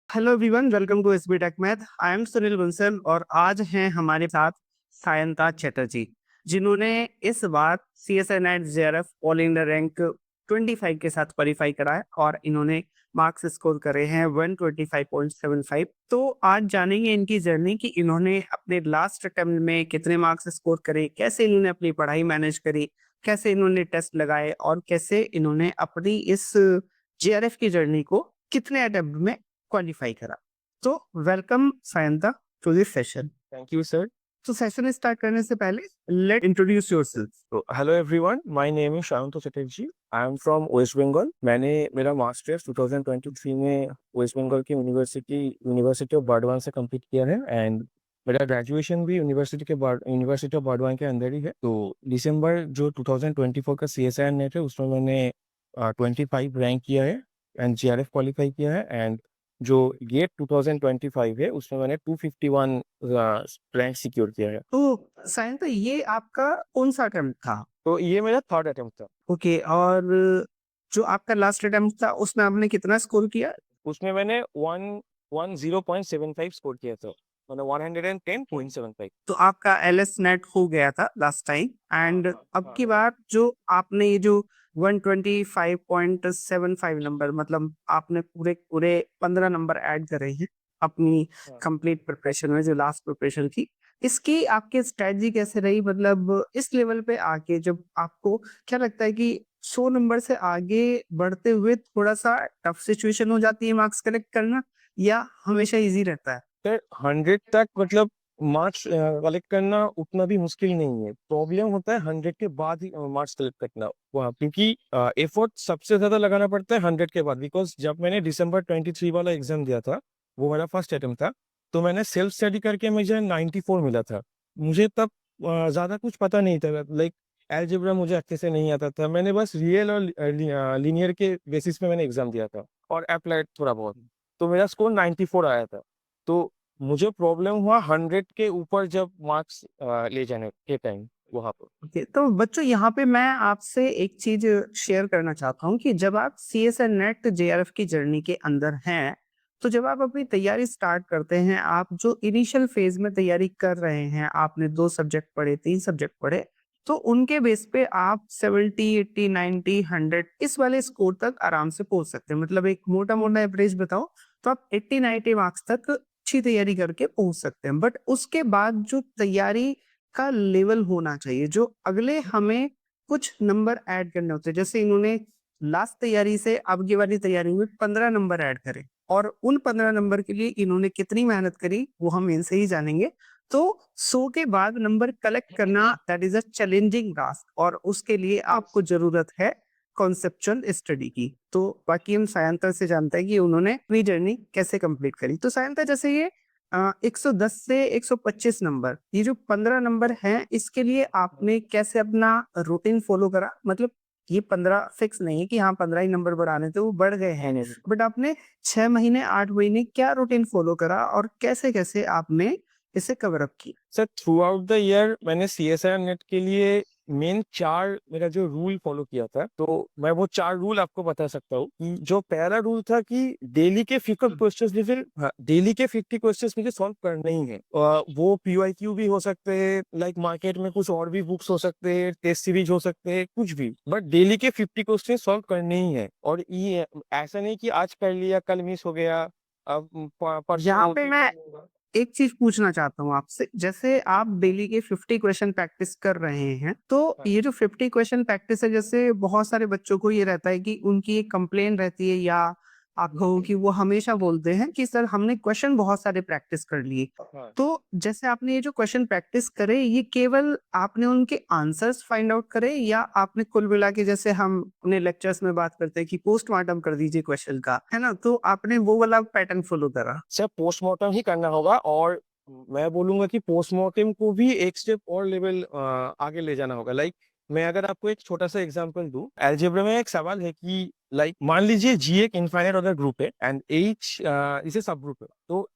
Hello everyone, welcome to SB tech math. I am Sunil Bansal और आज हैं हमारे साथ सायंता चटर्जी, जिन्होंने इस बार CSIR NET JRF all India rank 25 के साथ क्वालिफाई करा है और इन्होंने मार्क्स स्कोर करे हैं 125.75। तो आज जानेंगे इनकी जर्नी कि इन्होंने अपने लास्ट अटेम्प्ट में कितने मार्क्स स्कोर करे, कैसे इन्होंने अपनी पढ़ाई मैनेज करी, कैसे इन्होंने टेस्ट लगाए और कैसे इन्होंने अपनी इस जेआरएफ की जर्नी को कितने अटेम्प्ट में क्वालिफाई करा। तो welcome Sayanta to this session. Thank you, sir. तो सेशन स्टार्ट करने से पहले let introduce yourself. So, hello everyone. My name is Shayanta Chatterjee. I am from West Bengal. मैंने मेरा मास्टर्स 2023 में वेस्ट बंगाल की यूनिवर्सिटी ऑफ बर्डवान से कंप्लीट किया है एंड मेरा ग्रेजुएशन भी यूनिवर्सिटी ऑफ बर्डवान के अंदर ही है। तो दिसंबर जो 2024 का CSIR नेट है उसमें मैंने 25 रैंक किया है एंड GRF क्वालिफाई किया है एंड जो गेट 2025 है उसमें मैंने 251 रैंक सिक्योर किया है। तो सायंता, ये आपका कौन सा अटेम्प्ट था? तो ये मेरा थर्ड अटेम्प्ट था। ओके, और जो आपका लास्ट अटेम्प्ट था उसमें आपने कितना स्कोर किया? उसमें मैंने 110.75 स्कोर किया था, मतलब 110.75। तो आपका एलएस नेट हो गया था लास्ट टाइम एंड अब की बार जो आपने ये जो 125.75 नंबर, मतलब आपने पूरे पूरे 15 नंबर ऐड करे हैं अपनी कंप्लीट प्रिपरेशन में, जो लास्ट प्रिपरेशन थी। इसकी आपकी स्ट्रेटजी कैसे रही? मतलब इस लेवल पे आके जब आपको क्या लगता है कि 100 नंबर से आगे बढ़ते हुए थोड़ा सा टफ सिचुएशन हो जाती है मार्क्स कलेक्ट करना, या हमेशा इजी रहता है? सर 100 तक मतलब मार्क्स कलेक्ट करना उतना भी मुश्किल नहीं है। प्रॉब्लम होता है 100 के बाद ही मार्क्स कलेक्ट करना, वहाँ क्योंकि एफर्ट सबसे ज्यादा लगाना पड़ता है 100 के बाद। बिकॉज जब मैंने दिसंबर 23 वाला एग्जाम दिया था, वो मेरा फर्स्ट अटेम्प्ट था, तो मैंने सेल्फ स्टडी करके मुझे 94 मिला था। मुझे तब ज्यादा कुछ पता नहीं था, लाइक अलजेब्रा मुझे अच्छे से नहीं आता था। मैंने बस रियल और लीनियर के बेसिस पे मैंने एग्जाम दिया था और अप्लाइड थोड़ा बहुत, तो मेरा स्कोर 94 आया था। तो मुझे प्रॉब्लम हुआ 100 के ऊपर जब मार्क्स ले जाने के टाइम वहां पर। ओके, तो बच्चों यहाँ पे मैं आपसे एक चीज शेयर करना चाहता हूँ कि जब आप सीएसए नेट जेआरएफ की जर्नी के अंदर हैं, तो जब आप अपनी तैयारी स्टार्ट करते हैं, आप जो इनिशियल फेज में तैयारी कर रहे हैं, आपने 2 सब्जेक्ट पढ़े, 3 सब्जेक्ट पढ़े, तो उनके बेस पे आप 70, 80, 90, 100 इस वाले स्कोर तक आराम से पहुंच सकते हैं। मतलब एक मोटा मोटा एवरेज बताओ तो आप 80, 90 मार्क्स तक अच्छी तैयारी करके पहुंच सकते हैं। बट उसके बाद जो तैयारी का लेवल होना चाहिए, जो अगले हमें कुछ नंबर ऐड करने होते हैं, जैसे इन्होंने लास्ट तैयारी से अब की वाली तैयारी में 15 नंबर ऐड करे और उन 15 नंबर के लिए इन्होंने कितनी मेहनत करी वो हम इनसे ही जानेंगे। तो 100 के बाद नंबर कलेक्ट करना that is a challenging task और उसके लिए आपको जरूरत है कॉन्सेप्चुअल स्टडी की। तो बाकी हम सायंता से जानते हैं कि उन्होंने अपनी जर्नी कैसे कंप्लीट करी। तो सायंता, जैसे ये 110 से 125 नंबर, ये जो 15 नंबर हैं, इसके लिए आपने कैसे अपना रूटीन फॉलो करा? मतलब ये 15 फिक्स नहीं है कि हाँ 15 ही नंबर बढ़ाने थे, वो बढ़ गए हैं, बट आपने 6 महीने 8 महीने क्या रूटीन फॉलो करा और कैसे कैसे आपने इसे कवर अप की? Sir through out the year मैंने CSIR नेट के लिए मेन 4 मेरा जो रूल फॉलो किया था, तो मैं वो 4 रूल आपको बता सकता हूँ। कि जो पहला रूल था कि डेली के 50 क्वेश्चंस मुझे, हाँ, डेली के 50 क्वेश्चंस मुझे सॉल्व करने ही है। वो PYQ भी हो सकते हैं, लाइक मार्केट में कुछ और भी बुक्स हो सकते हैं, टेस्ट सीरीज हो सकते हैं, कुछ भी, बट डेली के 50 क्वेश्चन सॉल्व करने ही है। और ये ऐसा नहीं कि आज कर लिया कल मिस हो गया, अब यहाँ परसों पे मैं एक चीज पूछना चाहता हूँ आपसे, जैसे आप डेली के 50 क्वेश्चन प्रैक्टिस कर रहे हैं, तो ये जो 50 क्वेश्चन प्रैक्टिस है, जैसे बहुत सारे बच्चों को ये रहता है कि उनकी एक कंप्लेन रहती है, या आप कहो कि वो हमेशा बोलते हैं कि सर हमने क्वेश्चन बहुत सारे प्रैक्टिस कर लिए। हाँ। तो जैसे आपने ये जो क्वेश्चन प्रैक्टिस करे, ये केवल आपने उनके आंसर्स फाइंड आउट करे, या आपने कुल मिला के, जैसे हम अपने लेक्चर्स में बात करते हैं कि पोस्टमार्टम कर दीजिए क्वेश्चन का, है ना, तो आपने वो वाला पैटर्न फॉलो करा? सर पोस्टमार्टम ही करना होगा, और मैं बोलूंगा कि पोस्टमार्टम को भी एक स्टेप और लेवल आगे ले जाना होगा। लाइक मैं अगर आपको एक छोटा सा एग्जांपल दूं, अलजेब्रा में एक सवाल है कि लाइक मान लीजिए जी एक इनफाइनाइट ऑर्डर ग्रुप है एंड एच इसे सब ग्रुप है, तो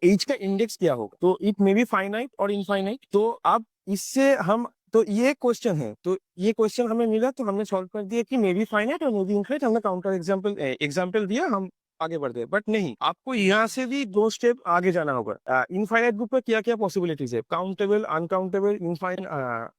एच का इंडेक्स क्या होगा? तो इट मे बी फाइनाइट और इनफाइनाइट। तो अब इससे हम, तो ये क्वेश्चन है, तो ये क्वेश्चन हमें मिला तो हमने सॉल्व कर दिया कि मे बी फाइनाइट और मे बी इनफाइनाइट। हमने काउंटर एग्जाम्पल दिया, हम आगे बढ़ गए, बट नहीं, आपको यहाँ से भी 2 स्टेप आगे जाना होगा। इनफाइनाइट ग्रुप में क्या क्या पॉसिबिलिटीज है, countable, uncountable, infinite,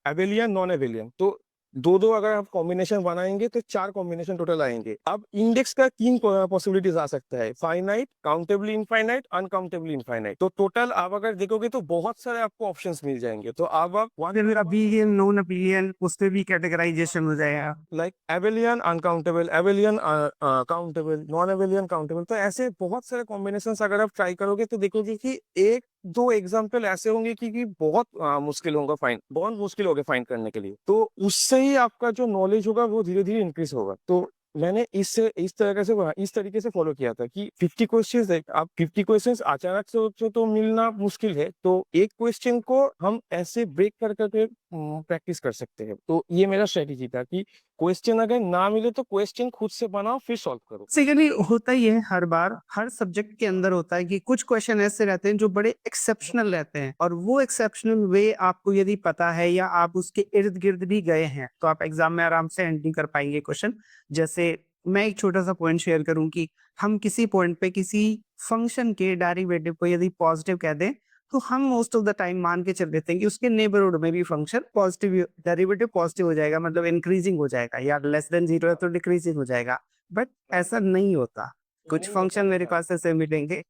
abelian, non abelian. तो दो दो अगर आप कॉम्बिनेशन बनाएंगे तो 4 कॉम्बिनेशन टोटल आएंगे। अब इंडेक्स का 3 पॉसिबिलिटीज आ सकता है, फाइनाइट, काउंटेबली इनफाइनाइट, अनकाउंटेबली इनफाइनाइट। तो टोटल आप अगर देखोगे तो बहुत सारे आपको ऑप्शंस मिल जाएंगे। तो अब आप फिर अबिलियन, नॉन अबिलियन, उसपे भी कैटेगराइजेशन हो जाएगा। Like Abelian uncountable, Abelian countable, non Abelian countable. तो ऐसे बहुत सारे कॉम्बिनेशंस अगर आप ट्राई करोगे तो देखोगे कि एक दो एग्जाम्पल ऐसे होंगे कि बहुत मुश्किल होगा फाइंड, बहुत मुश्किल होगा फाइंड करने के लिए। तो उससे ही आपका जो नॉलेज होगा वो धीरे धीरे इंक्रीज होगा। तो मैंने इस तरीके से फॉलो किया था कि 50 क्वेश्चंस, आप 50 क्वेश्चंस अचानक से सोचो तो मिलना मुश्किल है। तो एक क्वेश्चन को हम ऐसे ब्रेक कर करके प्रैक्टिस कर सकते हैं। तो ये मेरा स्ट्रेटेजी था कि क्वेश्चन अगर ना मिले तो क्वेश्चन खुद से बनाओ फिर सॉल्व करो। बेसिकली होता ही है, हर बार हर सब्जेक्ट के अंदर होता है कि कुछ क्वेश्चन ऐसे रहते हैं जो बड़े एक्सेप्शनल रहते हैं, और वो एक्सेप्शनल वे आपको यदि पता है या आप उसके इर्द गिर्द भी गए हैं तो आप एग्जाम में आराम से हैंडल कर पाएंगे क्वेश्चन। जैसे मैं एक छोटा सा पॉइंट शेयर करूं कि हम किसी पॉइंट पे किसी फंक्शन के डेरिवेटिव को यदि पॉजिटिव कह दें तो हम मोस्ट ऑफ द टाइम मान के चल देते हैं कि उसके नेबरहुड में भी फंक्शन पॉजिटिव, डेरिवेटिव पॉजिटिव हो जाएगा, मतलब इंक्रीजिंग हो जाएगा, या लेस देन जीरो है तो डिक्रीजिंग हो जाएगा। बट ऐसा नहीं होता। कुछ फंक्शन मेरे पास ऐसे मिलेंगे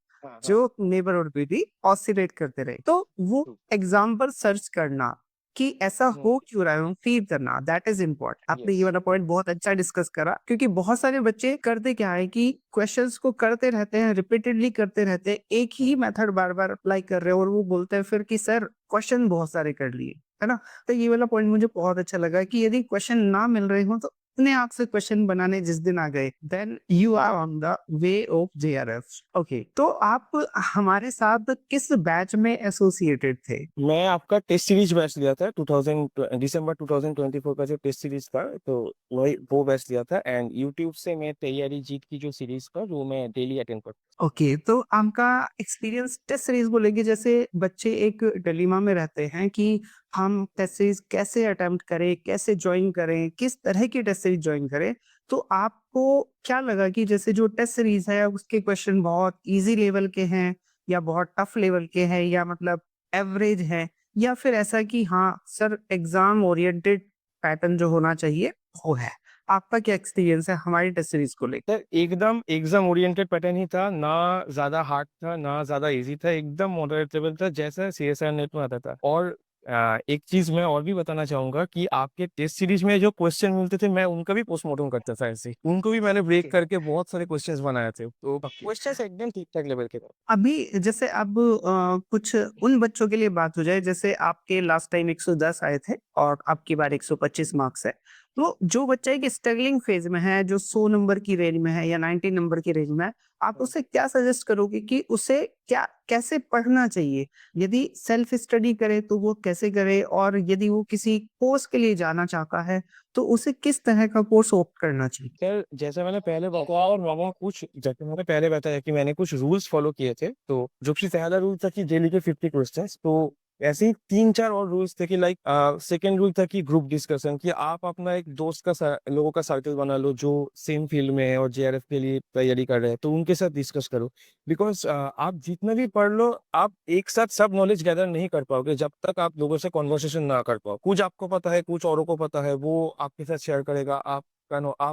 जो नेबरहुड पे भी ऑसिलेट करते रहे। तो वो एग्जाम्पल सर्च करना कि ऐसा हो क्यों रहा है, फील करना, दैट इज इम्पोर्टेंट। आपने ये वाला पॉइंट बहुत अच्छा डिस्कस करा, क्योंकि बहुत सारे बच्चे करते क्या है कि क्वेश्चंस को करते रहते हैं, रिपीटेडली करते रहते हैं, एक ही मेथड बार बार अप्लाई कर रहे हैं, और वो बोलते हैं फिर कि सर क्वेश्चन बहुत सारे कर लिए, है ना। तो ये वाला पॉइंट मुझे बहुत अच्छा लगा कि यदि क्वेश्चन ना मिल रहे हो तो अपने आप से क्वेश्चन बनाने जिस दिन आ गए, then you are on the way of JRF. Okay, तो आप हमारे साथ किस बैच में एसोसिएटेड थे? मैं आपका टेस्ट सीरीज बैच लिया था 2000 दिसंबर 2024 का जो टेस्ट सीरीज था, तो वही वो बैच लिया था। एंड यूट्यूब से मैं तैयारी जीत की जो सीरीज था वो मैं डेली अटेंड करता। ओके, तो आपका एक्सपीरियंस टेस्ट सीरीज को लेके, जैसे बच्चे एक डिलेमा में रहते हैं कि हम टेस्ट सीरीज कैसे अटेम्प्ट करें, कैसे ज्वाइन करें, किस तरह की टेस्ट सीरीज ज्वाइन करें, तो आपको क्या लगा कि जैसे जो टेस्ट सीरीज है उसके क्वेश्चन बहुत इजी लेवल के हैं, या बहुत टफ लेवल के हैं, या मतलब एवरेज है, या फिर ऐसा कि हाँ सर एग्जाम ओरिएंटेड पैटर्न जो होना चाहिए वो है? आपका क्या एक्सपीरियंस है हमारी टेस्ट सीरीज को लेकर? सर एकदम एग्जाम ओरिएंटेड पैटर्न ही था, ना ज्यादा हार्ड था ना ज्यादा इजी था, एकदम मॉडरेट लेवल था जैसा सीएसआर नेट में आता था। और एक चीज मैं और भी बताना चाहूंगा कि आपके टेस्ट सीरीज में जो क्वेश्चन मिलते थे मैं उनका भी पोस्टमार्टम करता था, ऐसे उनको भी मैंने ब्रेक करके बहुत सारे क्वेश्चंस बनाए थे। तो क्वेश्चंस एकदम ठीक ठाक लेवल के थे। अभी जैसे अब कुछ उन बच्चों के लिए बात हो जाए, जैसे आपके लास्ट टाइम 110 आए थे और आपकी बार 125 मार्क्स है, तो जो बच्चा एक स्ट्रगलिंग फेज में है, जो 100 नंबर की रेंज में है या 90 नंबर की रेंज में है, आप उसे क्या सजेस्ट करोगे कि उसे क्या कैसे पढ़ना चाहिए? यदि सेल्फ स्टडी करे तो वो कैसे करे, और यदि वो किसी कोर्स के लिए जाना चाहता है तो उसे किस तरह का कोर्स ऑप्ट करना चाहिए? सर जैसे मैंने पहले बताया, और मामा कुछ जैसे मैंने पहले बताया कि मैंने कुछ रूल्स फॉलो किए थे, तो जो कि पहला रूल था कि डेली के 50 क्वेश्चंस, तो ऐसे ही 3-4 और रूल्स थे कि लाइक सेकंड रूल था कि ग्रुप डिस्कशन, कि आप अपना एक दोस्त का लोगों का सर्कल बना लो जो सेम फील्ड में है और जेआरएफ के लिए तैयारी कर रहे हैं, तो उनके साथ डिस्कस करो। बिकॉज आप जितना भी पढ़ लो आप एक साथ सब नॉलेज गैदर नहीं कर पाओगे जब तक आप लोगों से कॉन्वर्सेशन ना कर पाओ। कुछ आपको पता है, कुछ औरों को पता है, वो आपके साथ शेयर करेगा, आप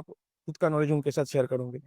खुद का नॉलेज उनके साथ शेयर करोगे।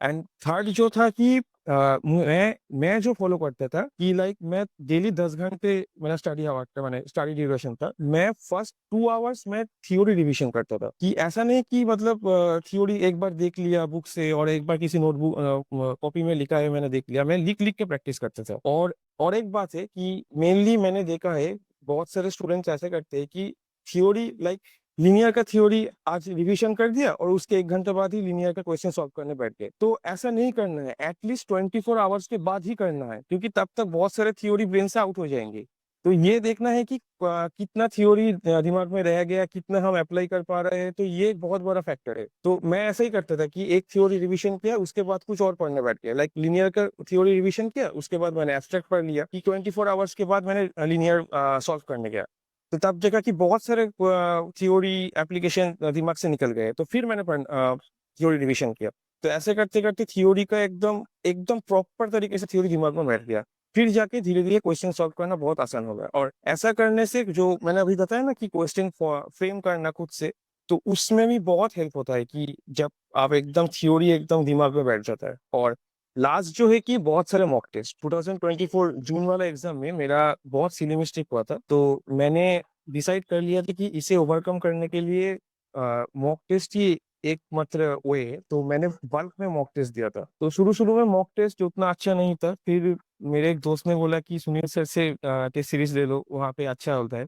एंड थर्ड जो था कि मैं जो फॉलो करता था कि लाइक मैं डेली 10 घंटे मेरा स्टडी आवर था, मैंने स्टडी ड्यूरेशन था, मैं फर्स्ट 2 आवर्स में थ्योरी रिवीजन करता था। कि ऐसा नहीं कि मतलब थ्योरी एक बार देख लिया बुक से और एक बार किसी नोटबुक कॉपी में लिखा है मैंने देख लिया, मैं लिख लिख के प्रैक्टिस करता था। और एक बात है कि मेनली मैंने देखा है बहुत सारे स्टूडेंट्स ऐसे करते हैं कि थ्योरी लाइक लीनियर का थ्योरी आज रिवीजन कर दिया और उसके 1 घंटे बाद ही लीनियर का क्वेश्चन सॉल्व करने बैठ गए। तो ऐसा नहीं करना है, एटलीस्ट 24 आवर्स के बाद ही करना है, क्योंकि तब तक बहुत सारे थ्योरी ब्रेन से आउट हो जाएंगे। तो ये देखना है कि कितना थ्योरी दिमाग में रह गया, कितना हम अप्लाई कर पा रहे हैं, तो ये एक बहुत बड़ा फैक्टर है। तो मैं ऐसा ही करता था कि एक थ्योरी रिवीजन किया उसके बाद कुछ और पढ़ने बैठ गया, लाइक लीनियर का थ्योरी रिवीजन किया उसके बाद मैंने एब्स्ट्रैक्ट पढ़ लिया, कि 24 आवर्स के बाद मैंने लीनियर सॉल्व करने गया। तो तब देखा कि बहुत सारे थ्योरी एप्लीकेशन दिमाग से निकल गए, तो फिर मैंने थ्योरी रिवीजन किया। तो ऐसे करते करते थ्योरी का एकदम एकदम प्रॉपर तरीके से थ्योरी दिमाग में बैठ गया। फिर जाके धीरे धीरे क्वेश्चन सॉल्व करना बहुत आसान हो गया। और ऐसा करने से जो मैंने अभी बताया ना कि क्वेश्चन फ्रेम करना खुद से, तो उसमें भी बहुत हेल्प होता है कि जब आप एकदम थ्योरी एकदम दिमाग में बैठ जाता है। और लास्ट जो है कि बहुत सारे मॉक टेस्ट 2024 जून वाला एग्जाम में मेरा बहुत सिली मिस्टेक हुआ था, तो मैंने डिसाइड कर लिया था कि इसे ओवरकम करने के लिए मॉक टेस्ट ही एक मात्र वे है। तो मैंने बल्क में मॉक टेस्ट दिया था। तो शुरू शुरू में मॉक टेस्ट उतना अच्छा नहीं था, फिर मेरे एक दोस्त ने बोला कि सुनील सर से टेस्ट सीरीज ले लो, वहाँ पे अच्छा होता है।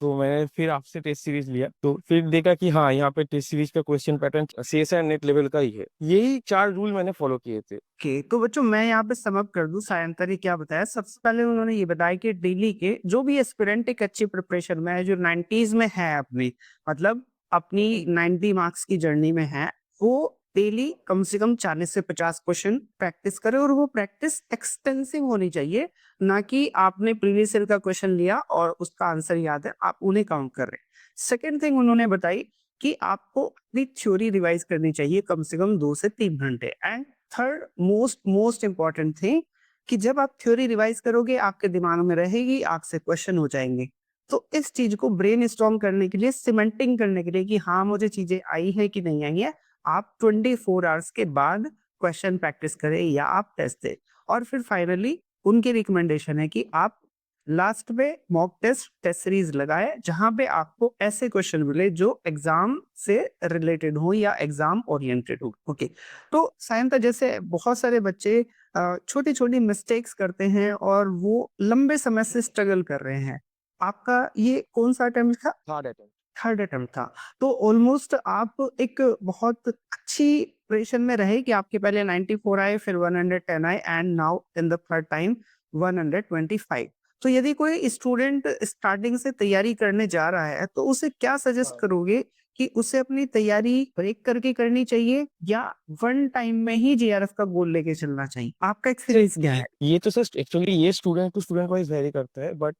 तो मैंने फिर आपसे टेस्ट सीरीज लिया, तो फिर देखा कि हाँ, यहाँ पे टेस्ट सीरीज का question pattern CSI net level का ही है। यही 4 रूल मैंने फॉलो किए थे। ओके, तो बच्चों मैं यहाँ पे सम अप कर दूं सायंता ने क्या बताया। सबसे पहले उन्होंने ये बताया कि डेली के जो भी एस्पिरेंट एक अच्छी प्रिपरेशन में है, जो 90s में है अपनी, मतलब अपनी 90 मार्क्स की जर्नी में है, वो डेली कम से कम 40 से 50 क्वेश्चन प्रैक्टिस करे। और वो प्रैक्टिस एक्सटेंसिव होनी चाहिए, ना कि आपने प्रीवियस ईयर का क्वेश्चन लिया और उसका आंसर याद है आप उन्हें काउंट कर रहे हैं। सेकेंड थिंग उन्होंने बताई कि आपको अपनी थ्योरी रिवाइज करनी चाहिए कम से कम 2 से 3 घंटे। And third most most important thing कि जब आप थ्योरी रिवाइज करोगे आपके दिमाग में रहेगी, आपसे क्वेश्चन हो जाएंगे। तो इस चीज को ब्रेन स्टॉर्म करने के लिए, सीमेंटिंग करने के लिए कि हाँ मुझे चीजें आई है कि नहीं आई है, आप 24 आवर्स के बाद क्वेश्चन प्रैक्टिस करें या आप टेस्ट दें। और फिर फाइनली उनकी रिकमेंडेशन है कि आप लास्ट में मॉक टेस्ट टेस्ट सीरीज लगाए जहां पे आपको ऐसे क्वेश्चन मिले जो एग्जाम से रिलेटेड हो या एग्जाम ओरिएंटेड हो। ओके, तो सायंता जैसे बहुत सारे बच्चे छोटी छोटी मिस्टेक्स करते हैं और वो लंबे समय से स्ट्रगल कर रहे हैं। आपका ये कौन सा अटेम्प्ट था? Hard attempt. थर्ड अटेम्प्ट था। तो ऑलमोस्ट आप एक बहुत अच्छी पोजीशन में रहे कि आपके पहले 94 आए, फिर 110 आए, and now in the third time 125। तो यदि कोई स्टूडेंट स्टार्टिंग से तैयारी करने जा रहा है तो उसे क्या सजेस्ट हाँ। करोगे कि उसे अपनी तैयारी ब्रेक करके करनी चाहिए या वन टाइम में ही जेआरएफ का गोल लेके चलना चाहिए? आपका एक्सपीरियंस क्या है? ये तो सर एक्चुअली ये student to student wise vary करता है, बट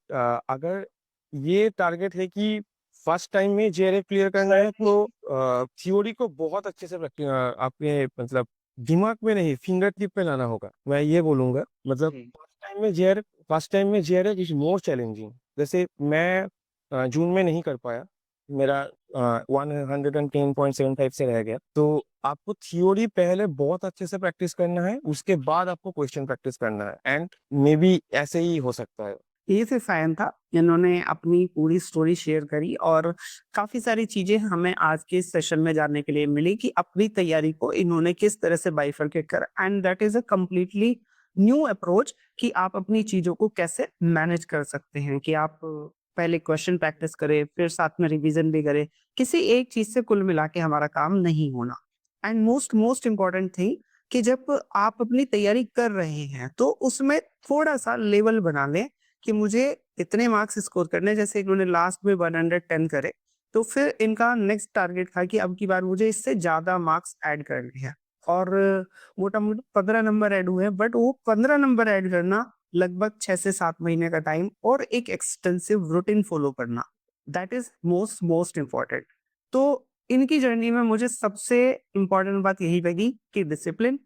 अगर ये टारगेट है कि फर्स्ट टाइम में जेआरएफ क्लियर करना है, तो थ्योरी को बहुत अच्छे से आपके मतलब दिमाग में नहीं, फिंगर टिप पे लाना होगा, मैं ये बोलूंगा। मतलब फर्स्ट टाइम में जेआरएफ इज मोर चैलेंजिंग। जैसे मैं जून में नहीं कर पाया, मेरा 110.75 से रह गया। तो आपको थ्योरी पहले बहुत अच्छे से प्रैक्टिस करना है, उसके बाद आपको क्वेश्चन प्रैक्टिस करना है, एंड मे बी ऐसे ही हो सकता है। ये से सायन था, इन्होंने अपनी पूरी स्टोरी शेयर करी और काफी सारी चीजें हमें आज के इस सेशन में जानने के लिए मिली कि अपनी तैयारी को इन्होंने किस तरह से बाइफरकेट करा। And that is a completely new approach कि आप अपनी चीजों को कैसे मैनेज कर सकते हैं, कि आप पहले क्वेश्चन प्रैक्टिस करें फिर साथ में रिवीजन भी करें। किसी एक चीज से कुल मिला के हमारा काम नहीं होना। And most most important thing कि जब आप अपनी तैयारी कर रहे हैं तो उसमें थोड़ा सा लेवल बना लें कि मुझे इतने मार्क्स स्कोर करने हैं। जैसे इन्होंने लास्ट में 110 करे, तो फिर इनका नेक्स्ट टारगेट था कि अब की बार मुझे इससे ज्यादा मार्क्स ऐड करने हैं। और मोटा मोटा 15 नंबर ऐड हुए हैं, बट वो 15 नंबर ऐड करना लगभग 6 से 7 महीने का टाइम और एक एक्सटेंसिव रूटीन फॉलो करना, that is most most important. तो इनकी जर्नी में मुझे सबसे इम्पॉर्टेंट बात यही लगी कि डिसिप्लिन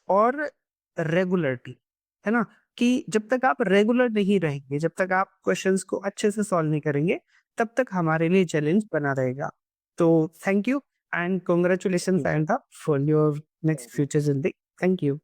और रेगुलरिटी, है ना? कि जब तक आप रेगुलर नहीं रहेंगे, जब तक आप क्वेश्चंस को अच्छे से सॉल्व नहीं करेंगे, तब तक हमारे लिए चैलेंज बना रहेगा। तो thank you and congratulations thank and for your next you. Future जिंदगी। Thank you.